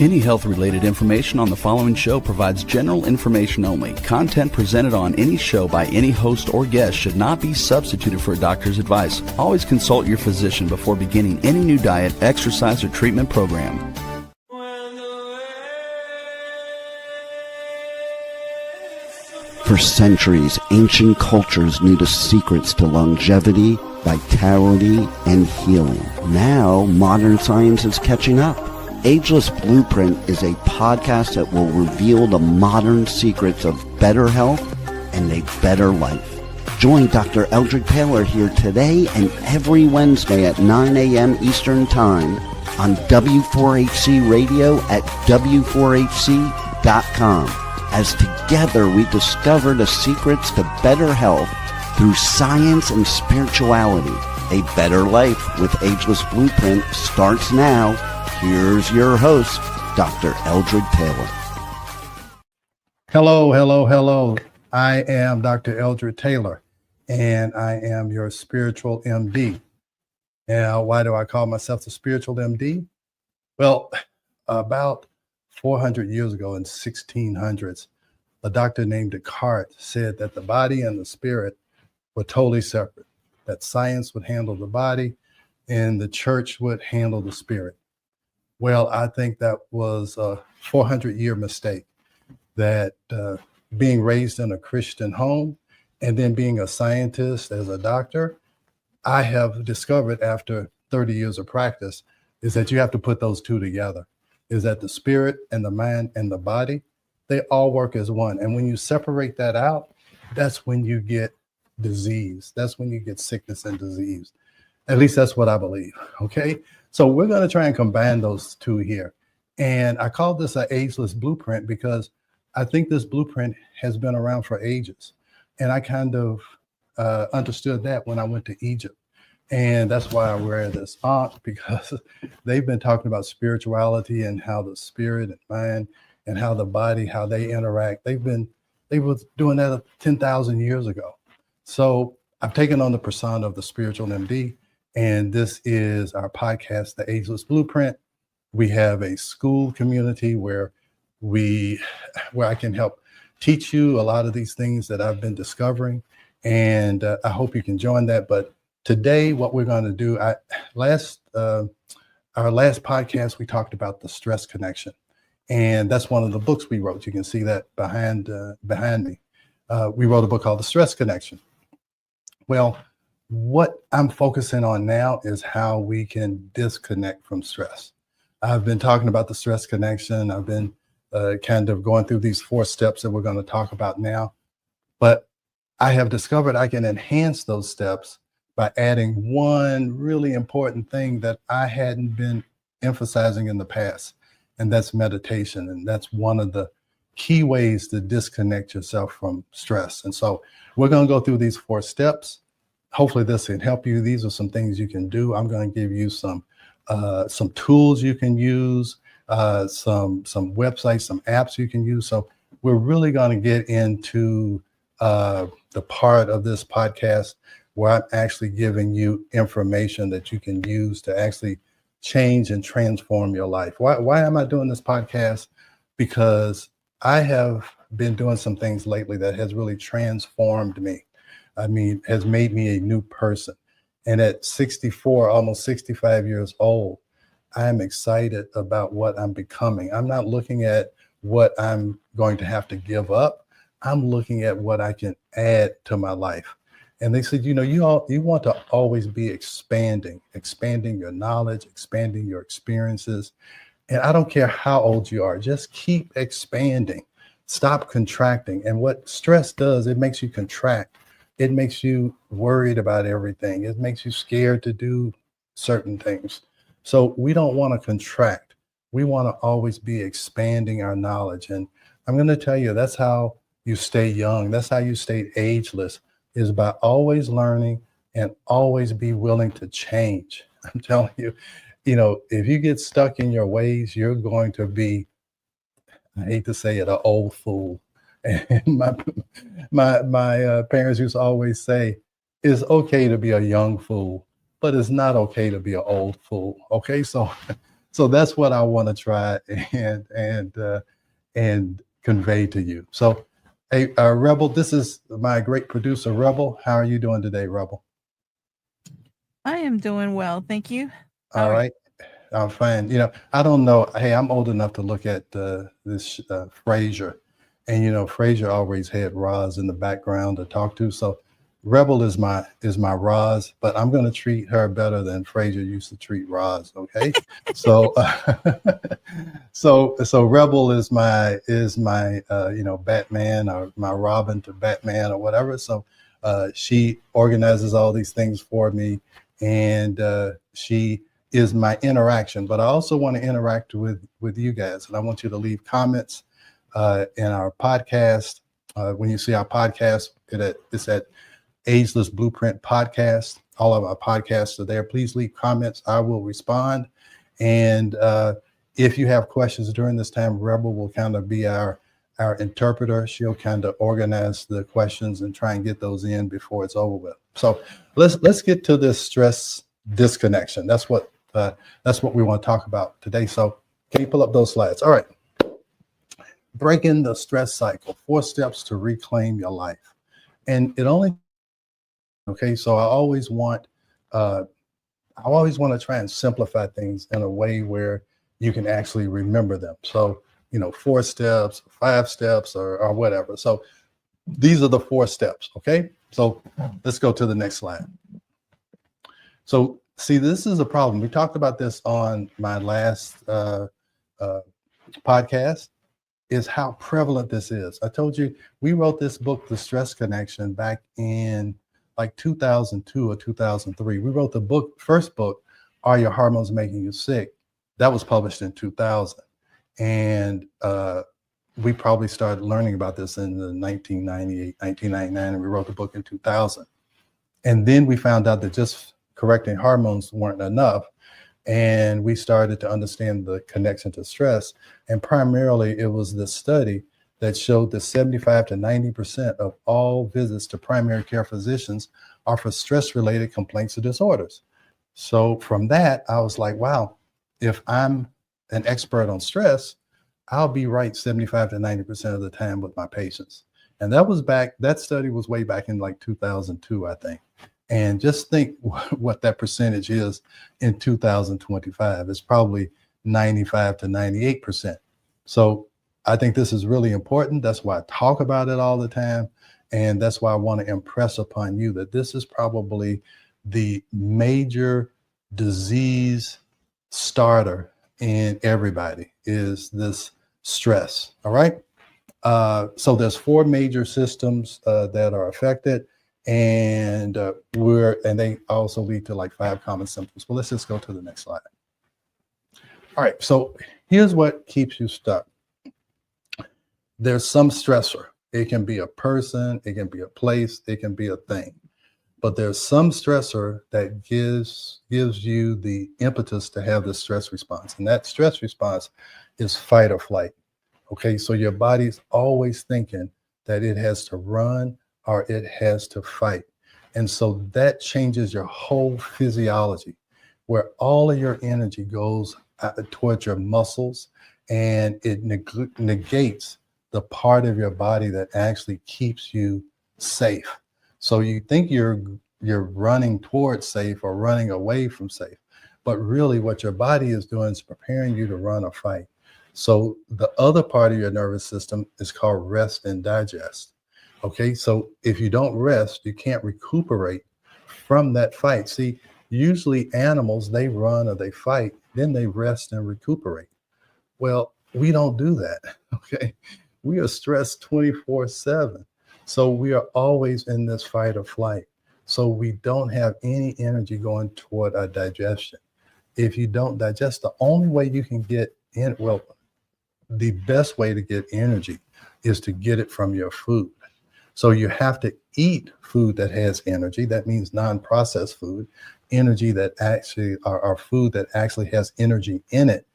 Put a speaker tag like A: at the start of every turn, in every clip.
A: Any health-related information on the following show provides general information only. Content presented on any show by any host or guest should not be substituted for a doctor's advice. Always consult your physician before beginning any new diet, exercise, or treatment program.
B: For centuries, ancient cultures knew the secrets to longevity, vitality, and healing. Now, modern science is catching up. Ageless Blueprint is a podcast that will reveal the modern secrets of better health and a better life. Join Dr. Eldred Taylor here today and every Wednesday at 9 a.m. Eastern Time on W4HC Radio at W4HC.com. As together we discover the secrets to better health through science and spirituality. A better life with Ageless Blueprint starts now. Here's your host, Dr. Eldred Taylor.
C: Hello, hello, hello. I am Dr. Eldred Taylor, and I am your spiritual MD. Now, why do I call myself the spiritual MD? Well, about 400 years ago in 1600s, a doctor named Descartes said that the body and the spirit were totally separate, that science would handle the body and the church would handle the spirit. Well, I think that was a 400-year mistake, that being raised in a Christian home and then being a scientist as a doctor, I have discovered after 30 years of practice is that you have to put those two together, is that the spirit and the mind and the body, they all work as one. And when you separate that out, that's when you get disease. That's when you get sickness and disease. At least that's what I believe, okay? So we're going to try and combine those two here. And I call this an ageless blueprint because I think this blueprint has been around for ages. And I kind of understood that when I went to Egypt. And that's why I wear this ankh, because they've been talking about spirituality and how the spirit and mind and how the body, how they interact. They were doing that 10,000 years ago. So I've taken on the persona of the spiritual MD. And this is our podcast, The Ageless Blueprint. We have a school community where I can help teach you a lot of these things that I've been discovering. And I hope you can join that. But today, what we're going to do, our last podcast, we talked about the stress connection. And that's one of the books we wrote. You can see that behind me. We wrote a book called The Stress Connection. Well, what I'm focusing on now is how we can disconnect from stress. I've been talking about the stress connection. I've been kind of going through these 4 steps that we're going to talk about now. But I have discovered I can enhance those steps by adding one really important thing that I hadn't been emphasizing in the past, and that's meditation. And that's one of the key ways to disconnect yourself from stress. And so we're going to go through these 4 steps. Hopefully this can help you. These are some things you can do. I'm going to give you some tools you can use, some websites, some apps you can use. So we're really going to get into the part of this podcast where I'm actually giving you information that you can use to actually change and transform your life. Why am I doing this podcast? Because I have been doing some things lately that has really transformed me. I mean, has made me a new person. And at 64, almost 65 years old, I am excited about what I'm becoming. I'm not looking at what I'm going to have to give up. I'm looking at what I can add to my life. And they said, you want to always be expanding your knowledge, expanding your experiences. And I don't care how old you are, just keep expanding, stop contracting. And what stress does, it makes you contract. It makes you worried about everything. It makes you scared to do certain things. So we don't want to contract. We want to always be expanding our knowledge. And I'm going to tell you, that's how you stay young. That's how you stay ageless, is by always learning and always be willing to change. I'm telling you, if you get stuck in your ways, you're going to be, I hate to say it, an old fool. And my parents used to always say, it's okay to be a young fool, but it's not okay to be an old fool. Okay, so So that's what I want to try and convey to you. So, hey, Rebel, this is my great producer, Rebel. How are you doing today, Rebel?
D: I am doing well, thank you.
C: All right. I'm fine. I don't know. Hey, I'm old enough to look at this Frasier, and Frasier always had Roz in the background to talk to. So Rebel is my Roz, but I'm going to treat her better than Frasier used to treat Roz. Okay, so so Rebel is my Batman, or my Robin to Batman, or whatever. So she organizes all these things for me, and she is my interaction. But I also want to interact with you guys, and I want you to leave comments in our podcast. When you see our podcast, it's at Ageless Blueprint Podcast. All of our podcasts are there. Please leave comments. I will respond. And if you have questions during this time, Rebel will kind of be our interpreter. She'll kind of organize the questions and try and get those in before it's over with. So let's get to this stress disconnection. That's what we want to talk about today. So can you pull up those slides? All right. Breaking the stress cycle, 4 steps to reclaim your life. And it only, okay, so I always want to try and simplify things in a way where you can actually remember them. So, 4 steps, 5 steps, or whatever. So these are the 4 steps, okay? So let's go to the next slide. So see, this is a problem. We talked about this on my last podcast, is how prevalent this is. I told you we wrote this book, The Stress Connection, back in like 2002 or 2003. We wrote the first book, Are Your Hormones Making You Sick? That was published in 2000. And we probably started learning about this in the 1998, 1999, and we wrote the book in 2000. And then we found out that just correcting hormones weren't enough. And we started to understand the connection to stress. And primarily it was this study that showed that 75 to 90% of all visits to primary care physicians are for stress-related complaints or disorders. So from that, I was like, wow, if I'm an expert on stress, I'll be right 75 to 90% of the time with my patients. And that study was way back in like 2002, I think. And just think what that percentage is in 2025. It's probably 95 to 98%. So I think this is really important. That's why I talk about it all the time. And that's why I want to impress upon you that this is probably the major disease starter in everybody, is this stress. All right. So there's 4 major systems that are affected. And they also lead to like 5 common symptoms. But let's just go to the next slide. All right, so here's what keeps you stuck. There's some stressor. It can be a person, it can be a place, it can be a thing. But there's some stressor that gives you the impetus to have the stress response. And that stress response is fight or flight. Okay, so your body's always thinking that it has to run or it has to fight. And so that changes your whole physiology, where all of your energy goes towards your muscles, and it negates the part of your body that actually keeps you safe. So you think you're running towards safe or running away from safe, but really what your body is doing is preparing you to run or fight. So the other part of your nervous system is called rest and digest. Okay, so if you don't rest, you can't recuperate from that fight. See, usually animals, they run or they fight, then they rest and recuperate. Well, we don't do that, okay? We are stressed 24/7. So we are always in this fight or flight. So we don't have any energy going toward our digestion. If you don't digest, the only way you can get in, well, the best way to get energy is to get it from your food. So you have to eat food that has energy. That means non-processed food, energy that actually are food that actually has energy in it,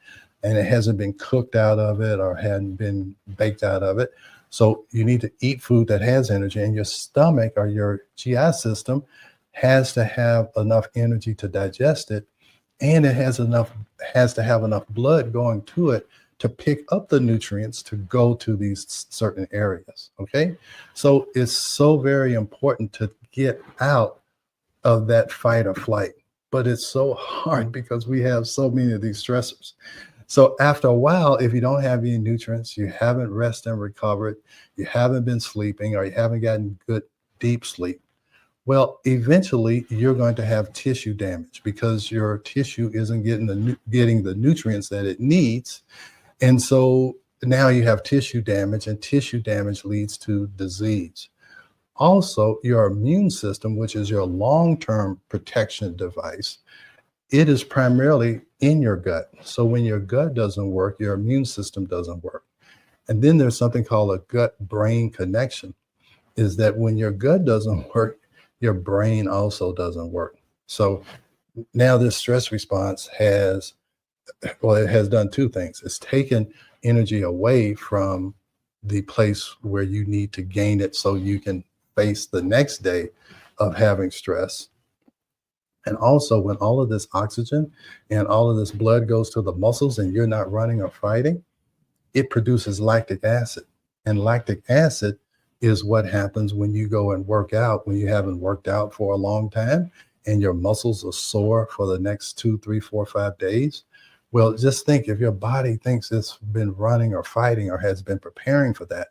C: and it hasn't been cooked out of it or hadn't been baked out of it. So you need to eat food that has energy, and your stomach or your GI system has to have enough energy to digest it. and it has to have enough blood going to it to pick up the nutrients to go to these certain areas. Okay. So it's so very important to get out of that fight or flight, but it's so hard because we have so many of these stressors. So after a while, if you don't have any nutrients, you haven't rested and recovered, you haven't been sleeping, or you haven't gotten good deep sleep, well, eventually you're going to have tissue damage because your tissue isn't getting the nutrients that it needs. And so now you have tissue damage, and tissue damage leads to disease. Also, your immune system, which is your long-term protection device, it is primarily in your gut. So when your gut doesn't work, your immune system doesn't work. And then there's something called a gut-brain connection, is that when your gut doesn't work, your brain also doesn't work. So now this stress response has done two things. It's taken energy away from the place where you need to gain it so you can face the next day of having stress. And also, when all of this oxygen and all of this blood goes to the muscles and you're not running or fighting, it produces lactic acid. And lactic acid is what happens when you go and work out, when you haven't worked out for a long time and your muscles are sore for the next 2, 3, 4, 5 days. Well, just think, if your body thinks it's been running or fighting or has been preparing for that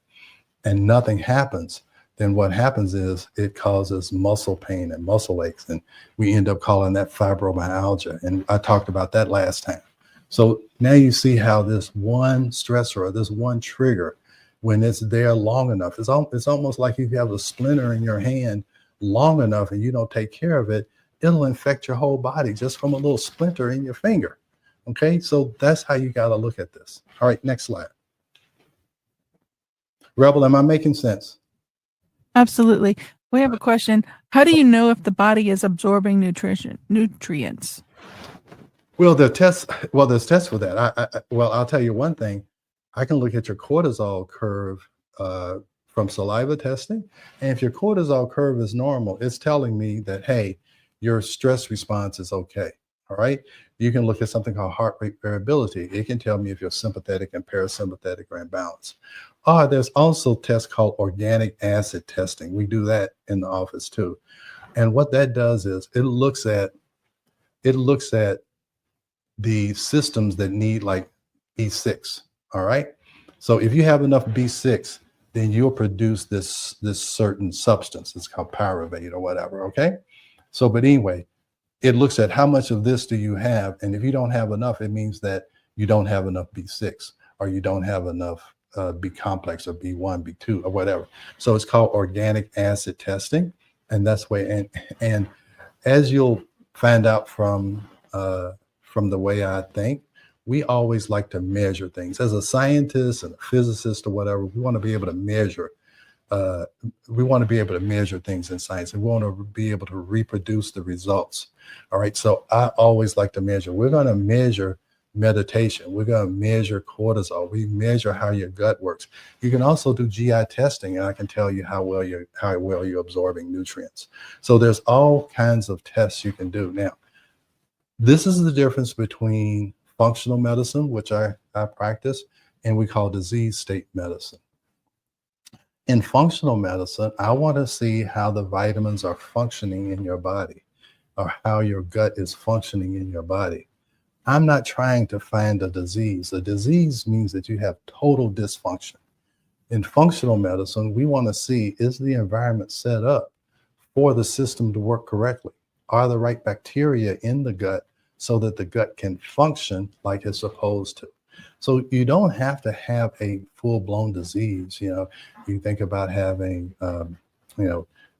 C: and nothing happens, then what happens is it causes muscle pain and muscle aches. And we end up calling that fibromyalgia. And I talked about that last time. So now you see how this one stressor or this one trigger, when it's there long enough, it's almost like if you have a splinter in your hand long enough and you don't take care of it, it'll infect your whole body just from a little splinter in your finger. Okay, so that's how you got to look at this. All right, next slide. Rebel, am I making sense?
D: Absolutely. We have a question. How do you know if the body is absorbing nutrients?
C: Well, there's tests for that. I'll tell you one thing. I can look at your cortisol curve from saliva testing. And if your cortisol curve is normal, it's telling me that, hey, your stress response is okay. All right. You can look at something called heart rate variability. It can tell me if you're sympathetic and parasympathetic or imbalanced. There's also tests called organic acid testing. We do that in the office too. And what that does is it looks at the systems that need like B6. All right. So if you have enough B6, then you'll produce this certain substance. It's called pyruvate or whatever. Okay. So, but anyway, it looks at how much of this do you have. And if you don't have enough, it means that you don't have enough B6 or you don't have enough B complex or B1, B2 or whatever. So it's called organic acid testing. And that's way, and as you'll find out from the way I think, we always like to measure things. As a scientist and a physicist or whatever, we want to be able to measure. We want to be able to measure things in science, and we want to be able to reproduce the results. All right. So I always like to measure. We're going to measure meditation. We're going to measure cortisol. We measure how your gut works. You can also do GI testing, and I can tell you how well you're absorbing nutrients. So there's all kinds of tests you can do. Now, this is the difference between functional medicine, which I practice, and we call disease state medicine. In functional medicine, I want to see how the vitamins are functioning in your body or how your gut is functioning in your body. I'm not trying to find a disease. A disease means that you have total dysfunction. In functional medicine, we want to see, is the environment set up for the system to work correctly? Are the right bacteria in the gut so that the gut can function like it's supposed to? So you don't have to have a full-blown disease. You think about having,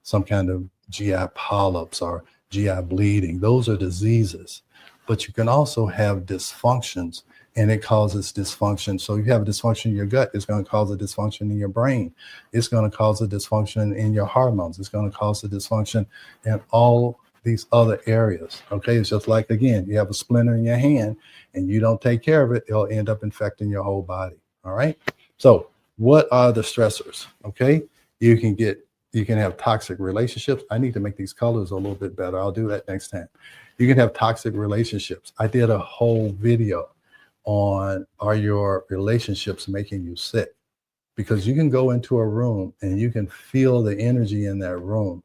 C: some kind of GI polyps or GI bleeding. Those are diseases. But you can also have dysfunctions, and it causes dysfunction. So you have a dysfunction in your gut, it's going to cause a dysfunction in your brain. It's going to cause a dysfunction in your hormones. It's going to cause a dysfunction in all these other areas. Okay. It's just like, again, you have a splinter in your hand and you don't take care of it, it'll end up infecting your whole body. All right. So what are the stressors? Okay. You can get You can have toxic relationships. I need to make these colors a little bit better. I'll do that next time. You can have toxic relationships. I did a whole video on, are your relationships making you sick? Because you can go into a room and you can feel the energy in that room.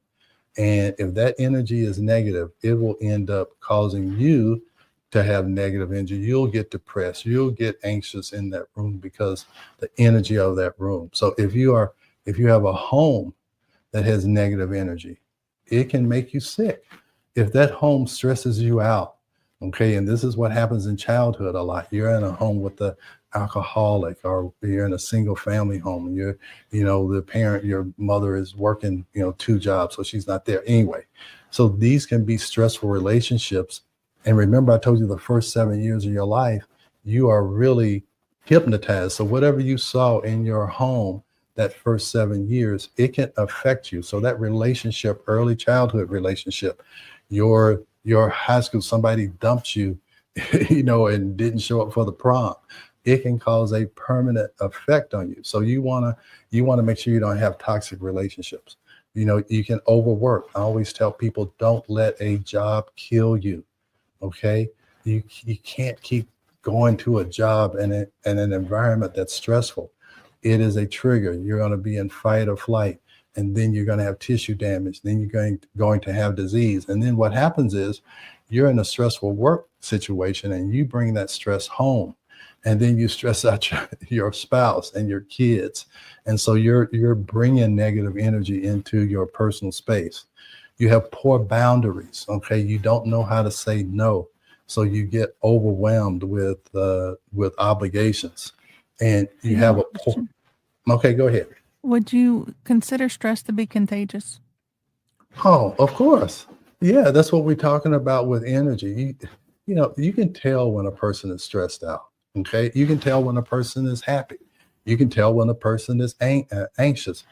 C: And if that energy is negative, it will end up causing you to have negative energy. You'll get depressed. You'll get anxious in that room because the energy of that room. So if you have a home that has negative energy, it can make you sick. If that home stresses you out, okay, and this is what happens in childhood a lot. You're in a home with the alcoholic, or you're in a single family home, and the parent, your mother is working, 2 jobs, so she's not there anyway. So these can be stressful relationships. And remember, I told you the first 7 years of your life, you are really hypnotized. So whatever you saw in your home, that first 7 years, it can affect you. So that relationship, early childhood relationship, your high school, somebody dumped you, and didn't show up for the prom, it can cause a permanent effect on you. So you want to make sure you don't have toxic relationships. You can overwork. I always tell people, don't let a job kill you. Okay. You can't keep going to a job and an environment that's stressful. It is a trigger. You're going to be in fight or flight, and then you're going to have tissue damage. Then you're going to have disease. And then what happens is you're in a stressful work situation and you bring that stress home, and then you stress out your spouse and your kids. And so you're bringing negative energy into your personal space. You have poor boundaries. Okay. You don't know how to say no. So you get overwhelmed with obligations, and you have a poor. Okay, go ahead.
D: Would you consider stress to be contagious?
C: Oh, of course. Yeah, that's what we're talking about with energy. You can tell when a person is stressed out. Okay, you can tell when a person is happy. You can tell when a person is anxious.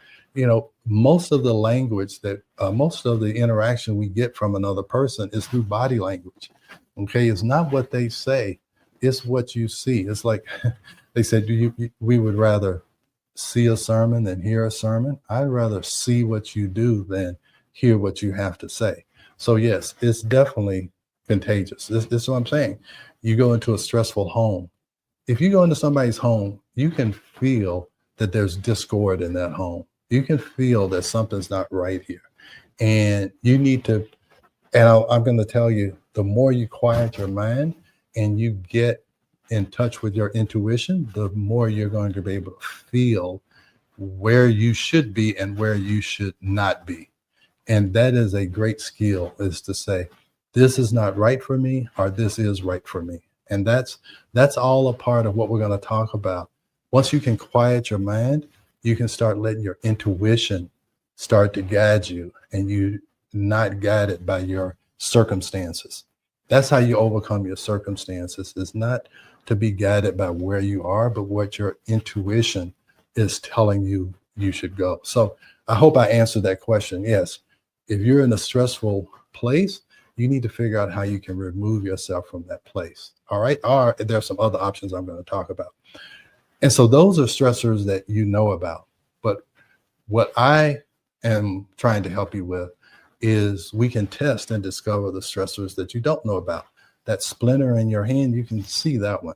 C: Most of the language most of the interaction we get from another person is through body language. Okay, it's not what they say, it's what you see. It's like they said, we would rather see a sermon than hear a sermon. I'd rather see what you do than hear what you have to say. So yes, it's definitely contagious. This is what I'm saying. You go into a stressful home. If you go into somebody's home, you can feel that there's discord in that home. You can feel that something's not right here. And you need to, and I'm going to tell you, the more you quiet your mind and you get in touch with your intuition, the more you're going to be able to feel where you should be and where you should not be. And that is a great skill, is to say, this is not right for me, or this is right for me. And that's all a part of what we're going to talk about. Once you can quiet your mind, you can start letting your intuition start to guide you, and you not guided by your circumstances. That's how you overcome your circumstances, is not to be guided by where you are, but what your intuition is telling you you should go. So I hope I answered that question. Yes, if you're in a stressful place, you need to figure out how you can remove yourself from that place. All right. Or there are some other options I'm going to talk about. And so those are stressors that you know about. But what I am trying to help you with is we can test and discover the stressors that you don't know about. That splinter in your hand, you can see that one.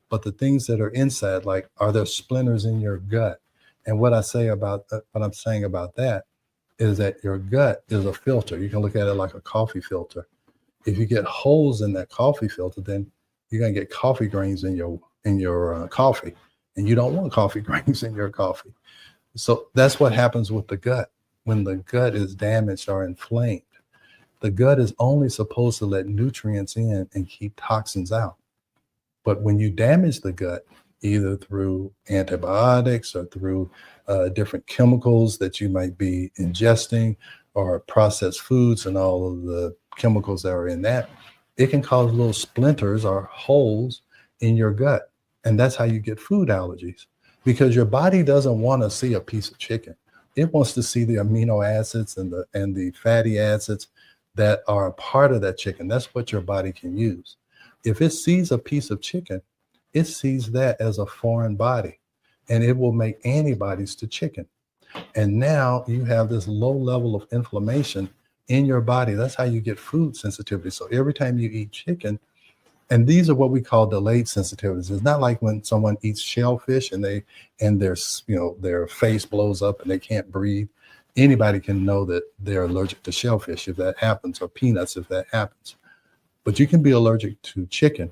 C: But the things that are inside, like, are there splinters in your gut? And what I'm saying about that is that your gut is a filter. You can look at it like a coffee filter. If you get holes in that coffee filter, then you're going to get coffee grains in your coffee, and you don't want coffee grains in your coffee. So that's what happens with the gut. When the gut is damaged or inflamed, the gut is only supposed to let nutrients in and keep toxins out. But when you damage the gut, either through antibiotics or through different chemicals that you might be ingesting, or processed foods and all of the chemicals that are in that, it can cause little splinters or holes in your gut. And that's how you get food allergies, because your body doesn't want to see a piece of chicken. It wants to see the amino acids and the fatty acids that are a part of that chicken. That's what your body can use. If it sees a piece of chicken, it sees that as a foreign body, and it will make antibodies to chicken. And now you have this low level of inflammation in your body. That's how you get food sensitivity. So every time you eat chicken, and these are what we call delayed sensitivities. It's not like when someone eats shellfish and their face blows up and they can't breathe. Anybody can know that they're allergic to shellfish if that happens, or peanuts if that happens. But you can be allergic to chicken,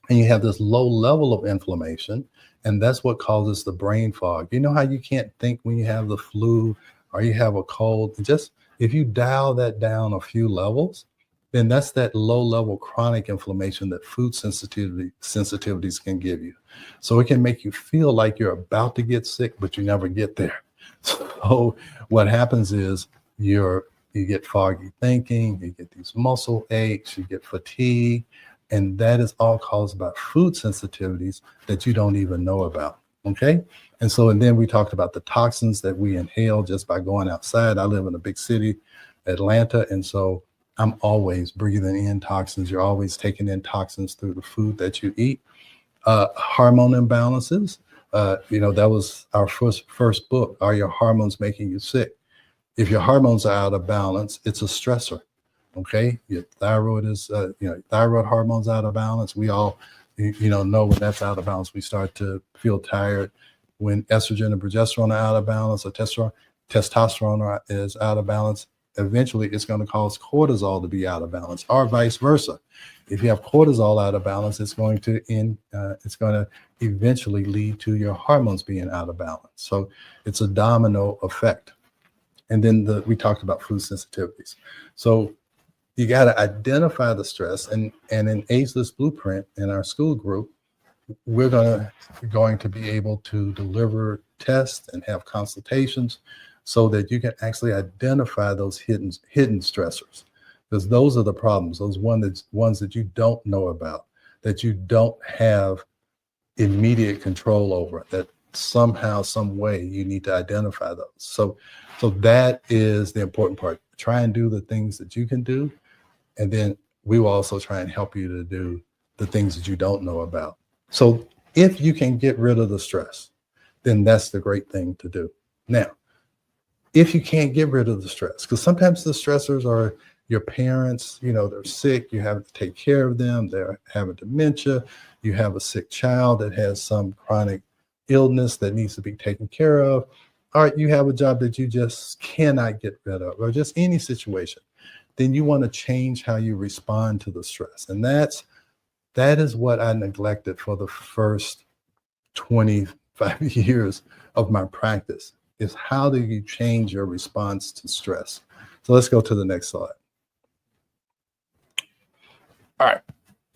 C: and you have this low level of inflammation, and that's what causes the brain fog. You know how you can't think when you have the flu or you have a cold? Just if you dial that down a few levels, then that's that low level chronic inflammation that food sensitivities can give you. So it can make you feel like you're about to get sick, but you never get there. So what happens is you get foggy thinking, you get these muscle aches, you get fatigue, and that is all caused by food sensitivities that you don't even know about. Okay. And then we talked about the toxins that we inhale just by going outside. I live in a big city, Atlanta. And so I'm always breathing in toxins. You're always taking in toxins through the food that you eat. Hormone imbalances. That was our first book. Are your hormones making you sick? If your hormones are out of balance, it's a stressor. Okay. Your thyroid is, thyroid hormones out of balance. We all, know when that's out of balance, we start to feel tired. When estrogen and progesterone are out of balance, or testosterone is out of balance, eventually it's going to cause cortisol to be out of balance, or vice versa. If you have cortisol out of balance, it's going to eventually lead to your hormones being out of balance. So it's a domino effect. And then we talked about food sensitivities. So you got to identify the stress, and in Ageless Blueprint in our school group, we're going to be able to deliver tests and have consultations so that you can actually identify those hidden stressors, because those are the problems, those ones that you don't know about, that you don't have immediate control over, that somehow, some way you need to identify those. So that is the important part. Try and do the things that you can do, and then we will also try and help you to do the things that you don't know about. So if you can get rid of the stress, then that's the great thing to do. Now, if you can't get rid of the stress, because sometimes the stressors are your parents, they're sick, you have to take care of them, they're having dementia, you have a sick child that has some chronic illness that needs to be taken care of, or you have a job that you just cannot get rid of, or just any situation, then you want to change how you respond to the stress. And that is what I neglected for the first 25 years of my practice, is how do you change your response to stress? So let's go to the next slide. All right.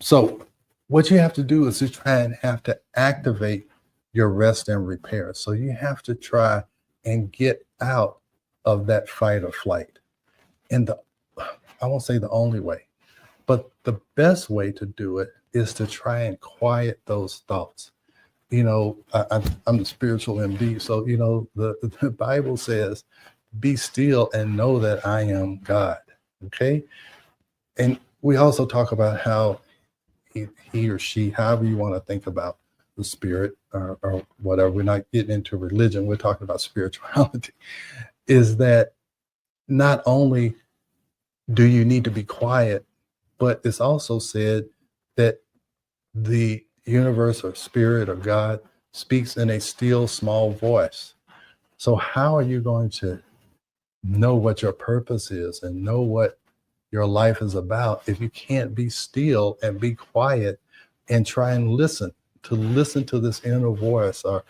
C: So what you have to do is to try and have to activate your rest and repair. So you have to try and get out of that fight or flight. And I won't say the only way, but the best way to do it is to try and quiet those thoughts. I'm the spiritual MD. So, the Bible says, be still and know that I am God. Okay. And we also talk about how he or she, however you want to think about the spirit or whatever, we're not getting into religion, we're talking about spirituality, is that not only do you need to be quiet, but it's also said that the universe or spirit or God speaks in a still small voice. So how are you going to know what your purpose is and know what your life is about if you can't be still and be quiet and try and listen to this inner voice or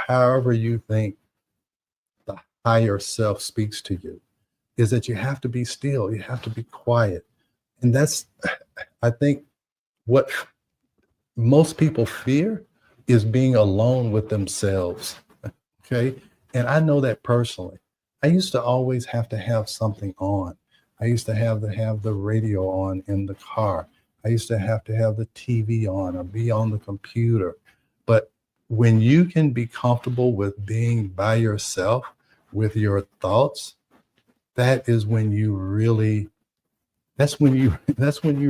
C: however you think the higher self speaks to you? Is that you have to be still, you have to be quiet. And that's, I think, what most people fear is being alone with themselves. Okay. And I know that personally. I used to always have to have something on. I used to have the radio on in the car. I used to have the TV on or be on the computer. But when you can be comfortable with being by yourself with your thoughts, that is when you really, that's when you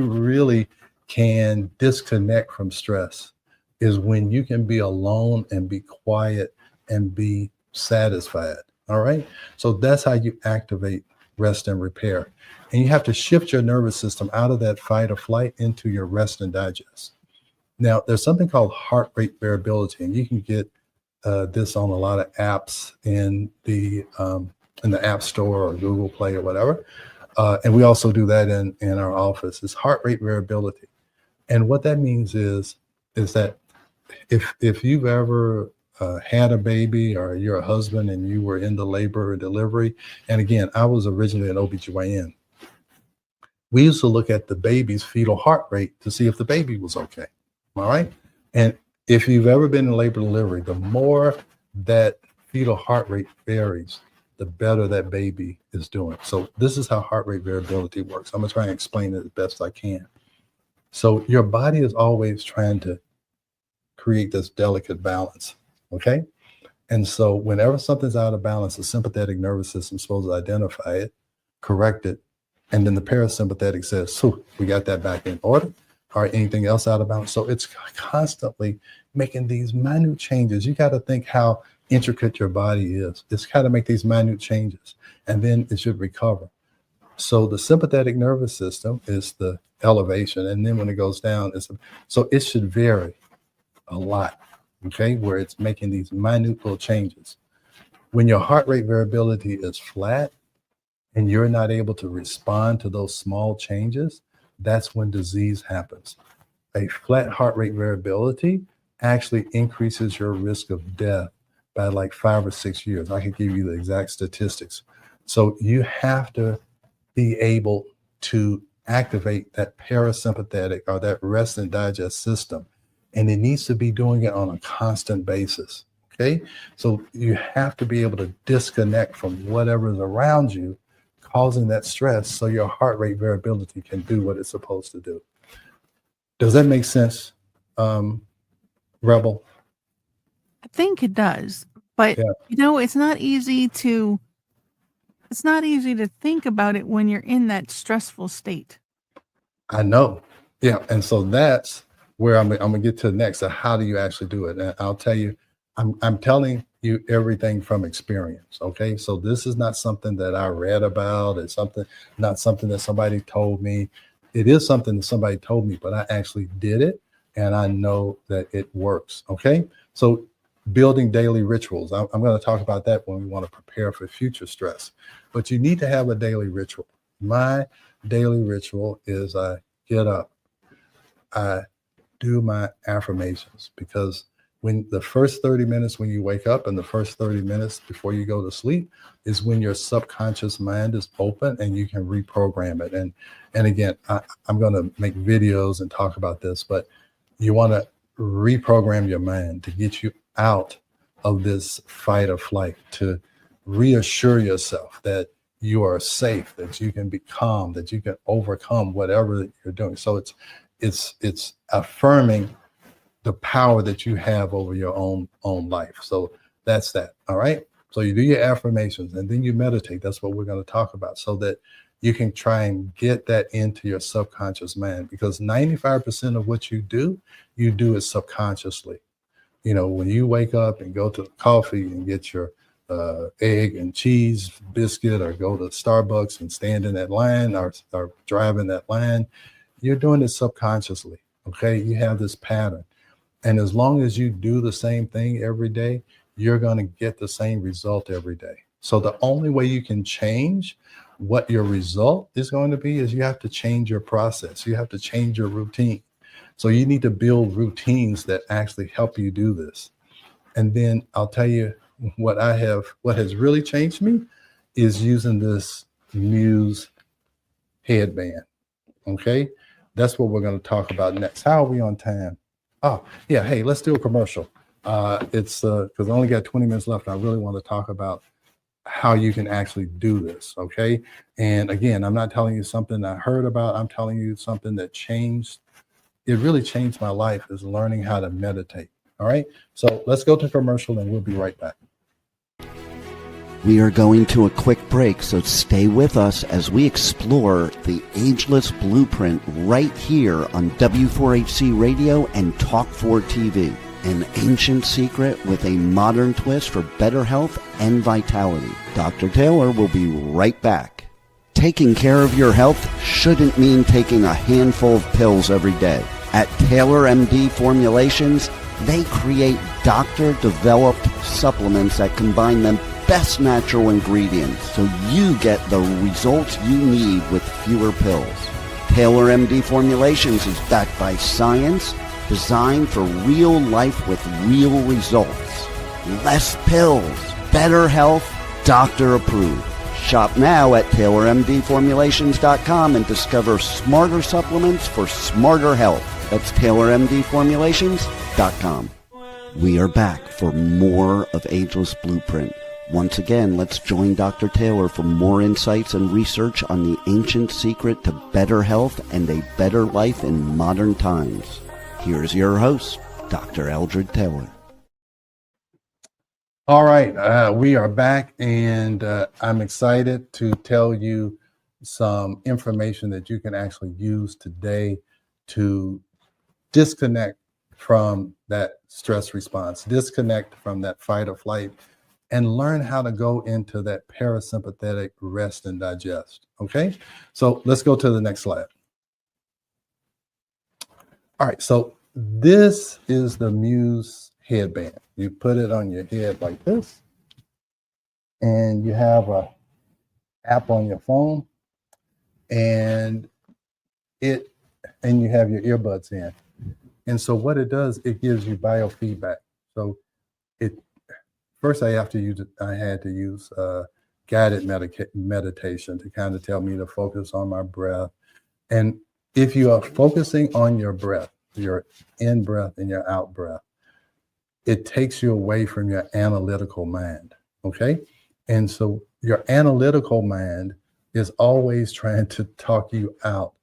C: really can disconnect from stress, is when you can be alone and be quiet and be satisfied. All right. So that's how you activate rest and repair. And you have to shift your nervous system out of that fight or flight into your rest and digest. Now, there's something called heart rate variability, and you can get this on a lot of apps in the App Store or Google Play or whatever. And we also do that in our office. It's heart rate variability. And what that means is that if you've ever had a baby or you're a husband and you were in the labor or delivery, and again, I was originally an OBGYN, we used to look at the baby's fetal heart rate to see if the baby was okay. All right. And if you've ever been in labor delivery, the more that fetal heart rate varies, the better that baby is doing. So this is how heart rate variability works. I'm going to try and explain it as best I can. So your body is always trying to create this delicate balance. Okay. And so whenever something's out of balance, the sympathetic nervous system is supposed to identify it, correct it. And then the parasympathetic says, so we got that back in order. Or anything else out of balance. So it's constantly making these minute changes. You got to think how intricate your body is. It's got to make these minute changes, and then it should recover. So the sympathetic nervous system is the elevation, and then when it goes down, so it should vary a lot. Okay, where it's making these minute little changes. When your heart rate variability is flat, and you're not able to respond to those small changes, that's when disease happens. A flat heart rate variability actually increases your risk of death by like 5 or 6 years. I can give you the exact statistics. So you have to be able to activate that parasympathetic or that rest and digest system. And it needs to be doing it on a constant basis. Okay. So you have to be able to disconnect from whatever is around you, causing that stress, so your heart rate variability can do what it's supposed to do. Does that make sense, Rebel?
D: I think it does, but it's not easy to think about it when you're in that stressful state.
C: I know. Yeah. And so that's where I'm gonna get to next. So how do you actually do it? And I'll tell you, I'm telling you everything from experience. Okay. So this is not something that I read about. It's not something that somebody told me. It is something that somebody told me, but I actually did it and I know that it works. Okay. So building daily rituals. I'm going to talk about that when we want to prepare for future stress, but you need to have a daily ritual. My daily ritual is I get up, I do my affirmations, because when the first 30 minutes when you wake up and the first 30 minutes before you go to sleep is when your subconscious mind is open and you can reprogram it. And again, I'm going to make videos and talk about this, but you want to reprogram your mind to get you out of this fight or flight, to reassure yourself that you are safe, that you can be calm, that you can overcome whatever you're doing. So it's affirming the power that you have over your own life. So that's that. All right. So you do your affirmations and then you meditate. That's what we're going to talk about, so that you can try and get that into your subconscious mind, because 95% of what you do it subconsciously. You know, when you wake up and go to coffee and get your egg and cheese biscuit, or go to Starbucks and stand in that line, or drive in that line, you're doing it subconsciously. Okay. You have this pattern. And as long as you do the same thing every day, you're going to get the same result every day. So the only way you can change what your result is going to be is you have to change your process. You have to change your routine. So you need to build routines that actually help you do this. And then I'll tell you what has really changed me is using this Muse headband. Okay. That's what we're going to talk about next. How are we on time? Oh, yeah. Hey, let's do a commercial. It's because I only got 20 minutes left. I really want to talk about how you can actually do this. Okay. And again, I'm not telling you something I heard about. I'm telling you something that changed. It really changed my life, is learning how to meditate. All right. So let's go to commercial and we'll be right back.
B: We are going to a quick break, so stay with us as we explore the Ageless Blueprint right here on W4HC Radio and Talk 4 TV. an ancient secret with a modern twist for better health and vitality. Dr. Taylor will be right back. Taking care of your health shouldn't mean taking a handful of pills every day. At Taylor MD Formulations, they create doctor-developed supplements that combine the best natural ingredients so you get the results you need with fewer pills. Taylor MD Formulations is backed by science, designed for real life with real results. Less pills, better health, doctor approved. Shop now at TaylorMDFormulations.com and discover smarter supplements for smarter health. That's TaylorMDFormulations.com. We are back for more of Ageless Blueprint. Once again, let's join Dr. Taylor for more insights and research on the ancient secret to better health and a better life in modern times. Here's your host, Dr. Eldred Taylor.
C: All right, we are back, and I'm excited to tell you some information that you can actually use today to disconnect from that stress response, disconnect from that fight or flight, and learn how to go into that parasympathetic rest and digest. Okay, so let's go to the next slide. All right, so this is the Muse headband. You put it on your head like this, and you have a app on your phone, and you have your earbuds in. And so what it does, it gives you biofeedback. So first I had to use guided meditation to kind of tell me to focus on my breath. And if you are focusing on your breath, your in breath and your out breath, it takes you away from your analytical mind, okay? And so your analytical mind is always trying to talk you out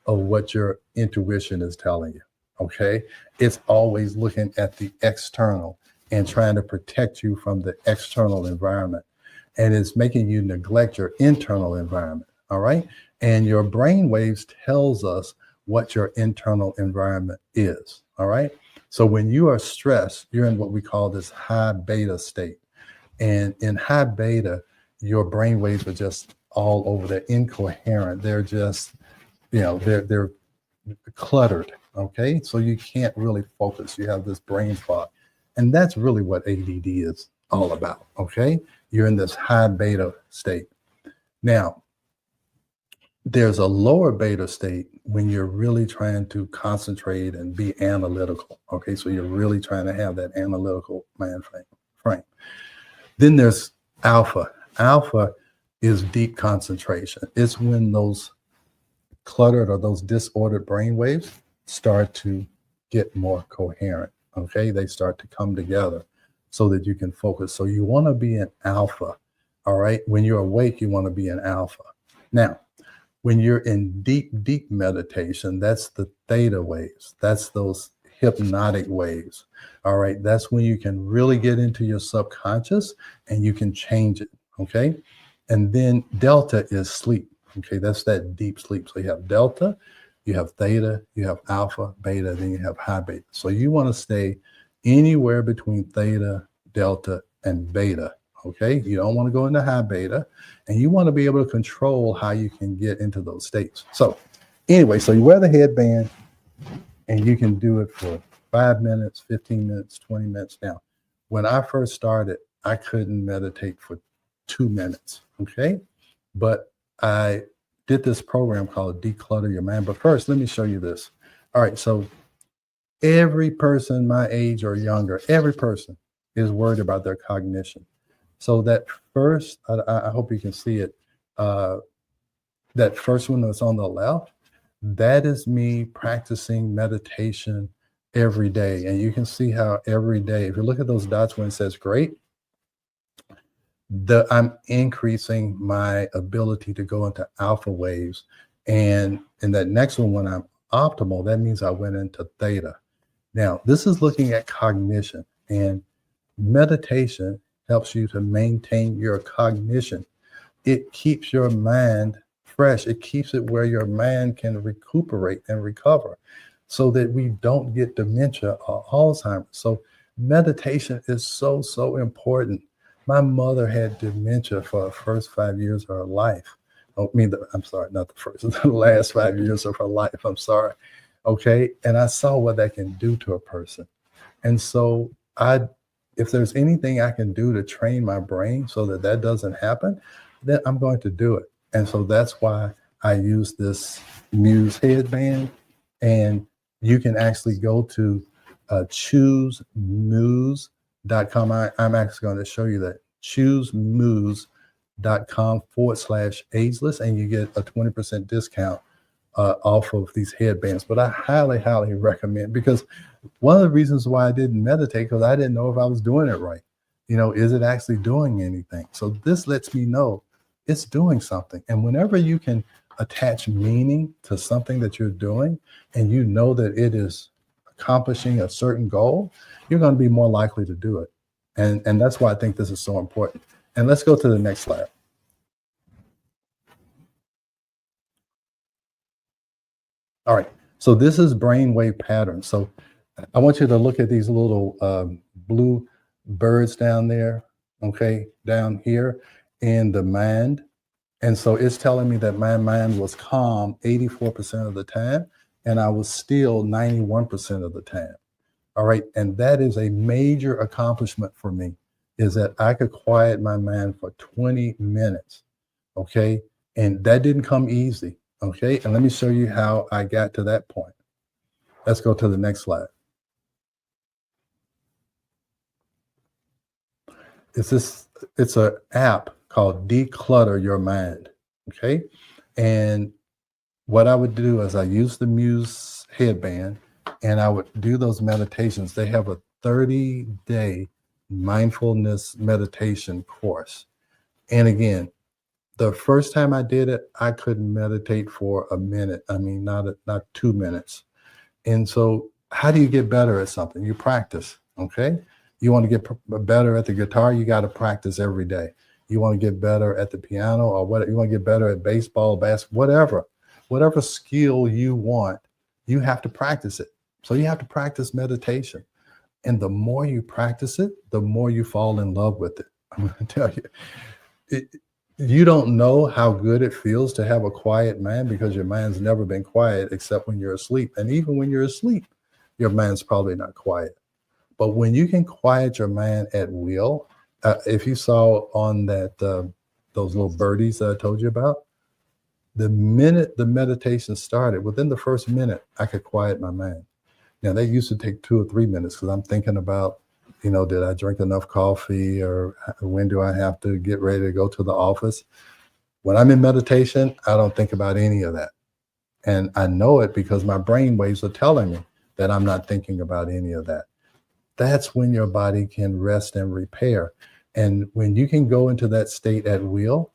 C: of what your intuition is telling you, okay? It's always looking at the external and trying to protect you from the external environment. And it's making you neglect your internal environment, all right? And your brain waves tells us what your internal environment is, all right? So when you are stressed, you're in what we call this high beta state. And in high beta, your brain waves are just all over. They're incoherent. They're just, they're cluttered, okay? So you can't really focus. You have this brain fog. And that's really what ADD is all about, okay? You're in this high beta state. Now, there's a lower beta state when you're really trying to concentrate and be analytical, okay? So you're really trying to have that analytical mind frame. Then there's alpha. Alpha is deep concentration. It's when those cluttered or those disordered brain waves start to get more coherent, okay? They start to come together so that you can focus. So you want to be in alpha, all right? When you're awake, you want to be in alpha. Now, when you're in deep, deep meditation, that's the theta waves. That's those hypnotic waves. All right. That's when you can really get into your subconscious and you can change it. Okay. And then delta is sleep. Okay. That's that deep sleep. So you have delta, you have theta, you have alpha, beta, then you have high beta. So you want to stay anywhere between theta, delta, and beta. Okay, you don't want to go into high beta, and you want to be able to control how you can get into those states. So anyway, so you wear the headband, and you can do it for 5 minutes, 15 minutes, 20 minutes. Now, when I first started, I couldn't meditate for 2 minutes, okay? But I did this program called Declutter Your Mind. But first, let me show you this. All right, so every person my age or younger, every person is worried about their cognition. So that first, I hope you can see it, that first one that's on the left, that is me practicing meditation every day. And you can see how every day, if you look at those dots when it says great, I'm increasing my ability to go into alpha waves. And in that next one, when I'm optimal, that means I went into theta. Now, this is looking at cognition, and meditation helps you to maintain your cognition. It keeps your mind fresh. It keeps it where your mind can recuperate and recover so that we don't get dementia or Alzheimer's. So meditation is so, so important. My mother had dementia for the first 5 years of her life. I'm sorry, not the first, the last 5 years of her life. I'm sorry. Okay. And I saw what that can do to a person. And so if there's anything I can do to train my brain so that that doesn't happen, then I'm going to do it. And so that's why I use this Muse headband. And you can actually go to choosemuse.com. I'm actually going to show you that. choosemuse.com/ageless, and you get a 20% discount off of these headbands. But I highly, highly recommend, because one of the reasons why I didn't meditate, because I didn't know if I was doing it right. Is it actually doing anything? So this lets me know it's doing something. And whenever you can attach meaning to something that you're doing, and you know that it is accomplishing a certain goal, you're going to be more likely to do it. And that's why I think this is so important. And let's go to the next slide. All right. So this is brainwave patterns. So I want you to look at these little blue birds down there, okay, down here in the mind. And so it's telling me that my mind was calm 84% of the time, and I was still 91% of the time. All right. And that is a major accomplishment for me, is that I could quiet my mind for 20 minutes. Okay. And that didn't come easy. Okay. And let me show you how I got to that point. Let's go to the next slide. It's an app called Declutter Your Mind. Okay. And what I would do is I use the Muse headband, and I would do those meditations. They have a 30-day mindfulness meditation course. And again, the first time I did it, I couldn't meditate for a minute. I mean, not 2 minutes. And so how do you get better at something? You practice. Okay. You want to get better at the guitar, you got to practice every day. You want to get better at the piano, or what? You want to get better at baseball, basketball, whatever skill you want, you have to practice it. So you have to practice meditation. And the more you practice it, the more you fall in love with it. I'm going to tell you, you don't know how good it feels to have a quiet mind, because your mind's never been quiet except when you're asleep. And even when you're asleep, your mind's probably not quiet. But when you can quiet your mind at will, if you saw on that those little birdies that I told you about, the minute the meditation started, within the first minute, I could quiet my mind. Now, they used to take 2 or 3 minutes, because I'm thinking about, did I drink enough coffee, or when do I have to get ready to go to the office? When I'm in meditation, I don't think about any of that. And I know it because my brain waves are telling me that I'm not thinking about any of that. That's when your body can rest and repair. And when you can go into that state at will,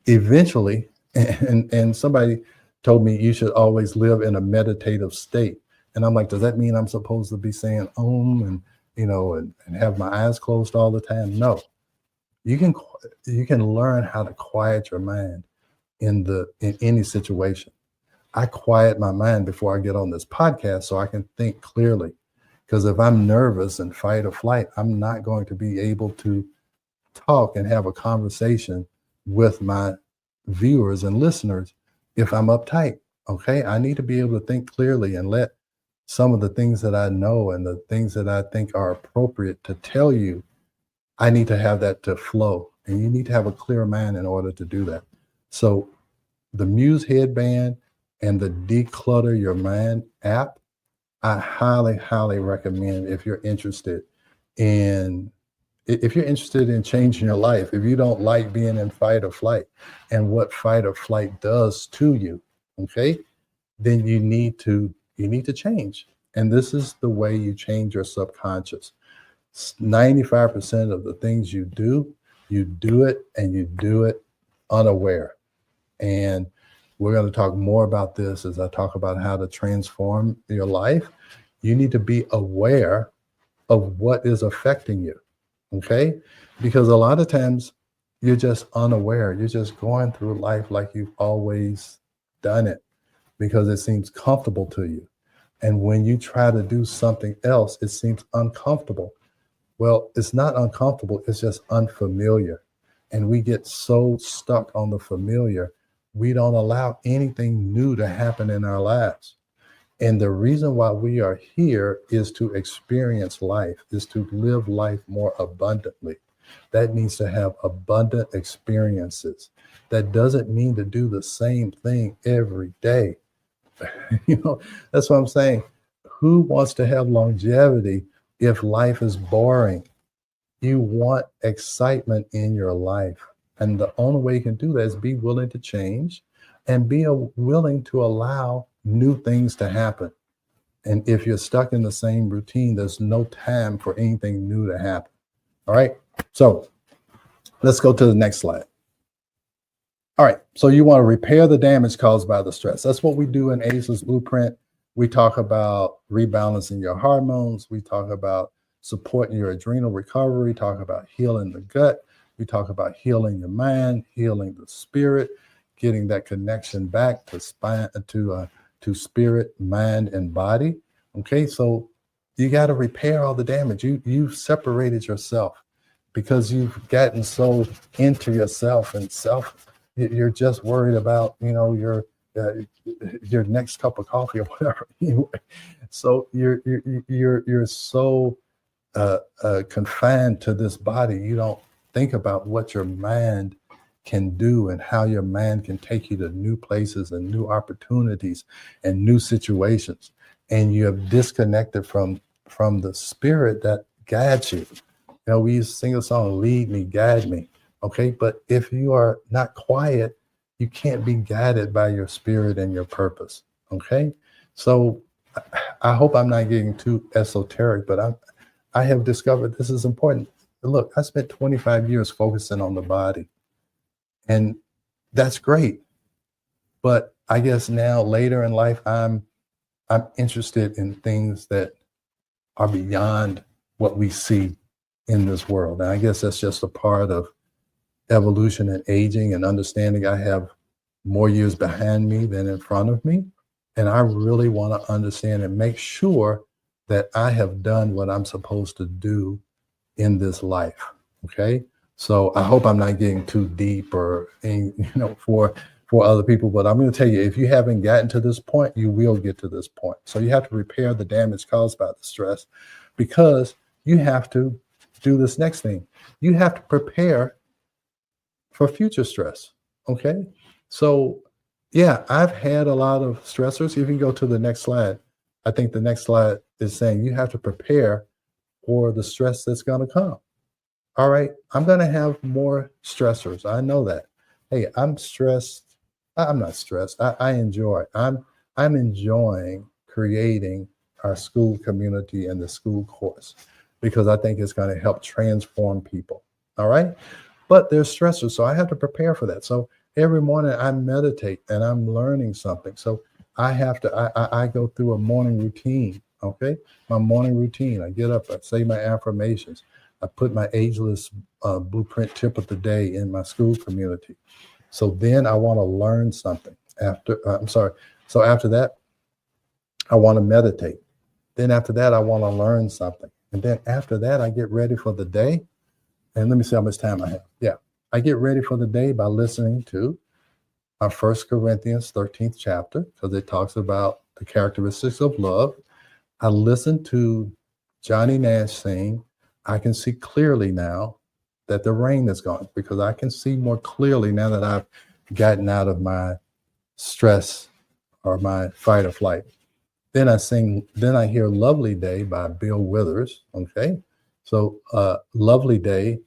C: eventually, and somebody told me you should always live in a meditative state. And I'm like, does that mean I'm supposed to be saying and have my eyes closed all the time? No. You can learn how to quiet your mind in any situation. I quiet my mind before I get on this podcast so I can think clearly. Because if I'm nervous and fight or flight, I'm not going to be able to talk and have a conversation with my viewers and listeners if I'm uptight. Okay. I need to be able to think clearly and let some of the things that I know and the things that I think are appropriate to tell you, I need to have that to flow. And you need to have a clear mind in order to do that. So the Muse headband and the Declutter Your Mind app, I highly, highly recommend if you're interested in changing your life. If you don't like being in fight or flight and what fight or flight does to you, okay, then you need to change. And this is the way you change your subconscious. 95% of the things you do it, and you do it unaware. And we're going to talk more about this as I talk about how to transform your life. You need to be aware of what is affecting you, okay? Because a lot of times you're just unaware. You're just going through life like you've always done it because it seems comfortable to you. And when you try to do something else, it seems uncomfortable. Well, it's not uncomfortable, it's just unfamiliar. And we get so stuck on the familiar, we don't allow anything new to happen in our lives. And the reason why we are here is to experience life, is to live life more abundantly. That means to have abundant experiences. That doesn't mean to do the same thing every day. That's what I'm saying. Who wants to have longevity if life is boring? You want excitement in your life. And the only way you can do that is be willing to change and be willing to allow new things to happen. And if you're stuck in the same routine, there's no time for anything new to happen. All right. So let's go to the next slide. All right. So you want to repair the damage caused by the stress. That's what we do in Ageless Blueprint. We talk about rebalancing your hormones. We talk about supporting your adrenal recovery, talk about healing the gut. We talk about healing your mind, healing the spirit, getting that connection back to spirit, mind, and body. Okay, so you got to repair all the damage. You've separated yourself because you've gotten so into yourself and self. You're just worried about your next cup of coffee or whatever. So you're so confined to this body. You don't think about what your mind can do and how your mind can take you to new places and new opportunities and new situations. And you have disconnected from the spirit that guides you. We used to sing a song, lead me, guide me. Okay. But if you are not quiet, you can't be guided by your spirit and your purpose. Okay. So I hope I'm not getting too esoteric, but I have discovered this is important. Look, I spent 25 years focusing on the body, and that's great. But I guess now later in life, I'm interested in things that are beyond what we see in this world. And I guess that's just a part of evolution and aging and understanding. I have more years behind me than in front of me. And I really want to understand and make sure that I have done what I'm supposed to do in this life. Okay. So I hope I'm not getting too deep or, for other people, but I'm going to tell you, if you haven't gotten to this point, you will get to this point. So you have to repair the damage caused by the stress, because you have to do this next thing. You have to prepare for future stress. Okay. So yeah, I've had a lot of stressors. If you can go to the next slide, I think the next slide is saying you have to prepare for the stress that's going to come. All right. I'm going to have more stressors. I know that. Hey, I'm stressed. I'm not stressed. I enjoy. I'm enjoying creating our school community and the school course, because I think it's going to help transform people. All right. But there's stressors. So I have to prepare for that. So every morning I meditate and I'm learning something. So I have to, I go through a morning routine. Okay. My morning routine. I get up, I say my affirmations. I put my Ageless Blueprint tip of the day in my school community. So then I want to learn something So after that, I want to meditate. Then after that, I want to learn something. And then after that, I get ready for the day. And let me see how much time I have. Yeah. I get ready for the day by listening to our 1 Corinthians 13th chapter, because it talks about the characteristics of love. I listen to Johnny Nash sing, I can see clearly now that the rain is gone, because I can see more clearly now that I've gotten out of my stress or my fight or flight. Then I hear Lovely Day by Bill Withers. Okay. So Lovely Day,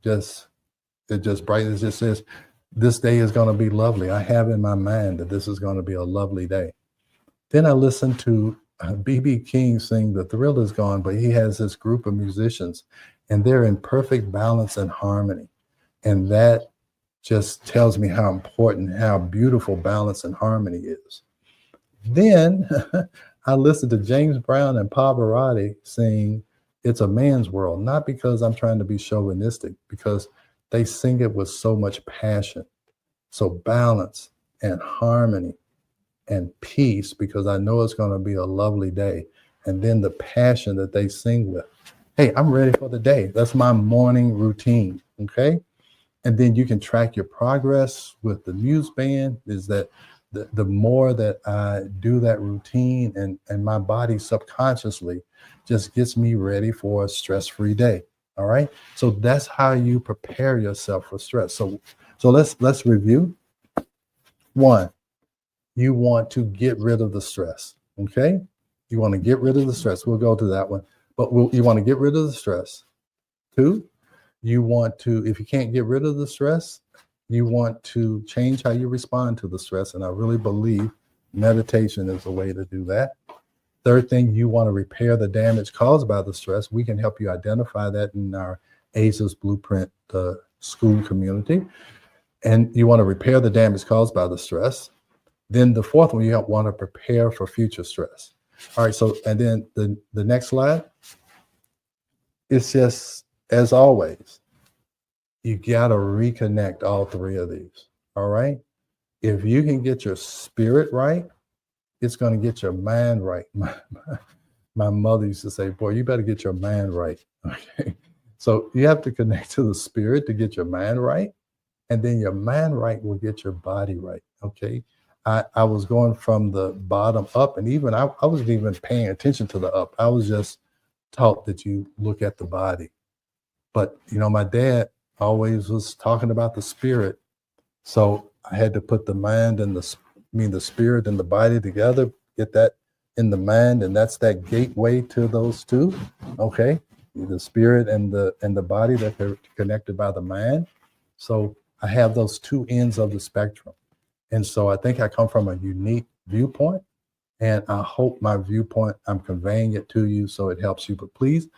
C: it just brightens, just says, this day is going to be lovely. I have in my mind that this is going to be a lovely day. Then I listen to B.B. King sing The Thrill Is Gone, but he has this group of musicians and they're in perfect balance and harmony. And that just tells me how important, how beautiful balance and harmony is. Then I listen to James Brown and Pavarotti sing It's a Man's World, not because I'm trying to be chauvinistic, because they sing it with so much passion. So balance and harmony and peace, because I know it's going to be a lovely day. And then the passion that they sing with hey, I'm ready for the day. That's my morning routine. Okay. And then you can track your progress with the Muse Band. Is that the more that I do that routine, and my body subconsciously just gets me ready for a stress-free day. All right. So that's how you prepare yourself for stress. So let's review. One, you want to get rid of the stress. Okay. You want to get rid of the stress. We'll go to that one. But you want to get rid of the stress. Two, you want to, if you can't get rid of the stress, you want to change how you respond to the stress. And I really believe meditation is a way to do that. Third thing, you want to repair the damage caused by the stress. We can help you identify that in our ACEs Blueprint school community. And you want to repair the damage caused by the stress. Then the fourth one, you want to prepare for future stress. All right, so, and then the next slide, it's just, as always, you got to reconnect all three of these. All right. If you can get your spirit right, it's going to get your mind right. My mother used to say, boy, you better get your mind right. Okay. So you have to connect to the spirit to get your mind right. And then your mind right will get your body right. Okay. I was going from the bottom up, and even I wasn't even paying attention to the up. I was just taught that you look at the body. But, you know, my dad always was talking about the spirit. So I had to put the mind and the spirit and the body together, get that in the mind. And that's that gateway to those two. Okay. The spirit and the body, that they're connected by the mind. So I have those two ends of the spectrum. And so I think I come from a unique viewpoint, and I hope my viewpoint, I'm conveying it to you so it helps you. But please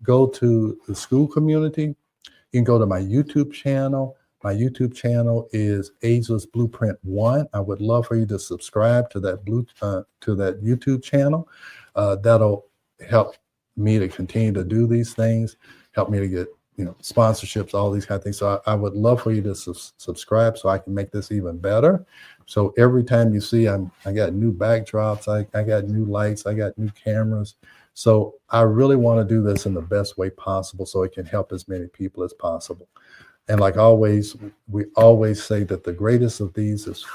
C: go to the school community. You can go to my YouTube channel. My YouTube channel is Ageless Blueprint 1. I would love for you to subscribe to that YouTube channel. That'll help me to continue to do these things, help me to get, you know, sponsorships, all these kind of things. So I would love for you to subscribe so I can make this even better. So every time you see, I got new backdrops, I got new lights, I got new cameras. So I really want to do this in the best way possible so it can help as many people as possible. And like always, we always say that the greatest of these is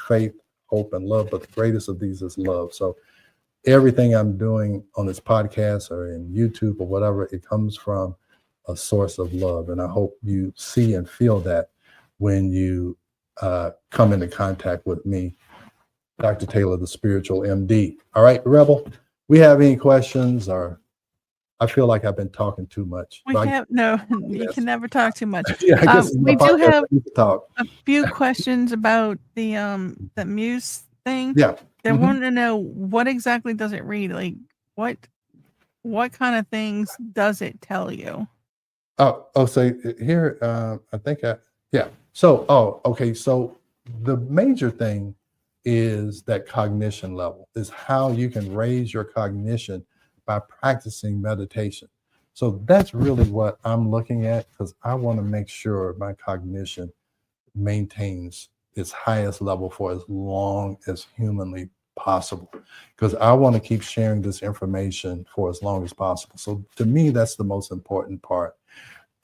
C: faith, hope, and love, but the greatest of these is love. So everything I'm doing on this podcast or in YouTube or whatever, it comes from a source of love. And I hope you see and feel that when you come into contact with me, Dr. Taylor, the Spiritual MD. All right, Rebel, we have any questions? Or I feel like I've been talking too much.
D: You can never talk too much.
C: Yeah, I guess
D: we do have
C: a
D: few questions about the Muse thing.
C: Yeah.
D: They want to know, what exactly does it read? Like, what kind of things does it tell you?
C: So here, I think yeah. So, okay. So the major thing is that cognition level, is how you can raise your cognition by practicing meditation. So that's really what I'm looking at, because I want to make sure my cognition maintains its highest level for as long as humanly possible, because I want to keep sharing this information for as long as possible. So to me, that's the most important part.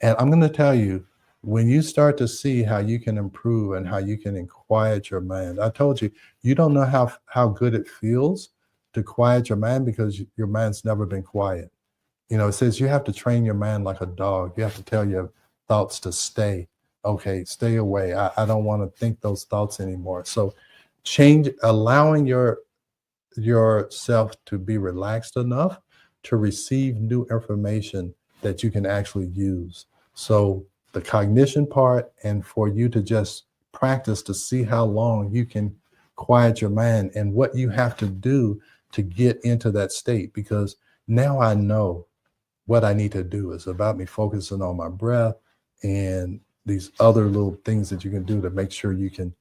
C: And I'm going to tell you, when you start to see how you can improve and how you can quiet your mind, I told you, you don't know how good it feels to quiet your mind, because your mind's never been quiet. You know, it says you have to train your mind like a dog. You have to tell your thoughts to stay. Okay, stay away. I don't want to think those thoughts anymore. So allowing yourself to be relaxed enough to receive new information that you can actually use. So the cognition part, and for you to just practice to see how long you can quiet your mind and what you have to do to get into that state. Because now I know what I need to do. Is about me focusing on my breath and these other little things that you can do to make sure you can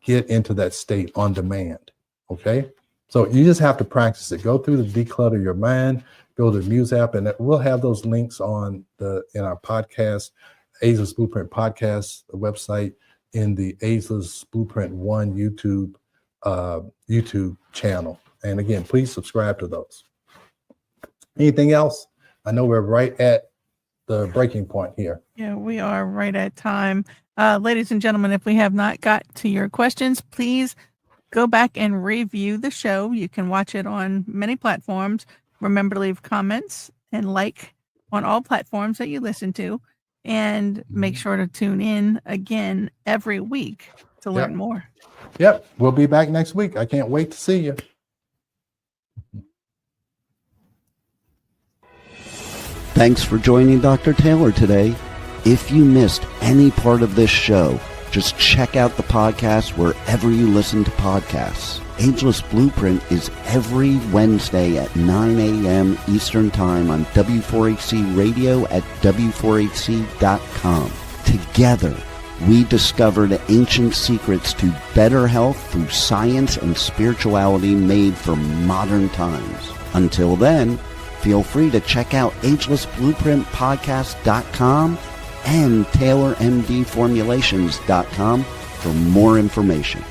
C: get into that state on demand. Okay. So you just have to practice it. Go through the Declutter Your Mind, go to the Muse app, and we'll have those links in our podcast, Ageless Blueprint podcast, the website, in the Ageless Blueprint 1 YouTube channel. And again, please subscribe to those. Anything else? I know we're right at the breaking point here.
D: Yeah, we are right at time. Ladies and gentlemen, if we have not got to your questions, please go back and review the show. You can watch it on many platforms. Remember to leave comments and like on all platforms that you listen to. And make sure to tune in again every week to learn more.
C: Yep. We'll be back next week. I can't wait to see you.
B: Thanks for joining Dr. Taylor today. If you missed any part of this show, just check out the podcast wherever you listen to podcasts. Ageless Blueprint is every Wednesday at 9 a.m. Eastern Time on W4HC Radio at W4HC.com. Together, we discover the ancient secrets to better health through science and spirituality made for modern times. Until then, feel free to check out agelessblueprintpodcast.com and TaylorMDFormulations.com for more information.